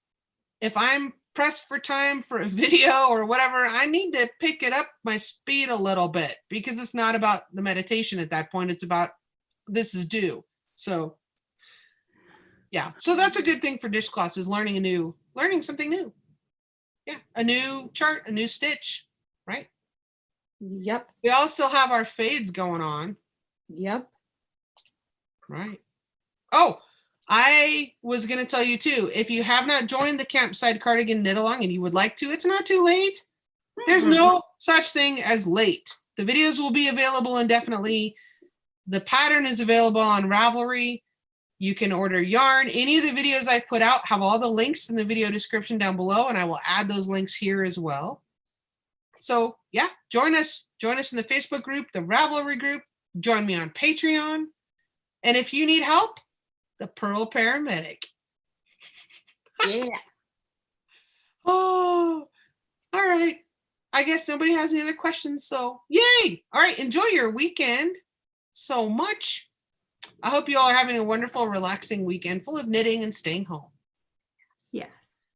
if I'm pressed for time for a video or whatever, I need to pick it up my speed a little bit because it's not about the meditation at that point. It's about this is due. So, yeah. So that's a good thing for dishcloths is learning something new. Yeah, a new chart, a new stitch, right? Yep. We all still have our fades going on. Yep. Right. Oh, I was going to tell you too, if you have not joined the Campside Cardigan Knit Along and you would like to, it's not too late. There's no such thing as late. The videos will be available indefinitely. The pattern is available on Ravelry. You can order yarn. Any of the videos I've put out have all the links in the video description down below, and I will add those links here as well. So yeah, join us. Join us in the Facebook group, the Ravelry group. Join me on Patreon. And if you need help, the Purl Paramedic. Yeah. Oh, all right. I guess nobody has any other questions. So yay. All right. Enjoy your weekend so much. I hope you all are having a wonderful, relaxing weekend full of knitting and staying home. Yes.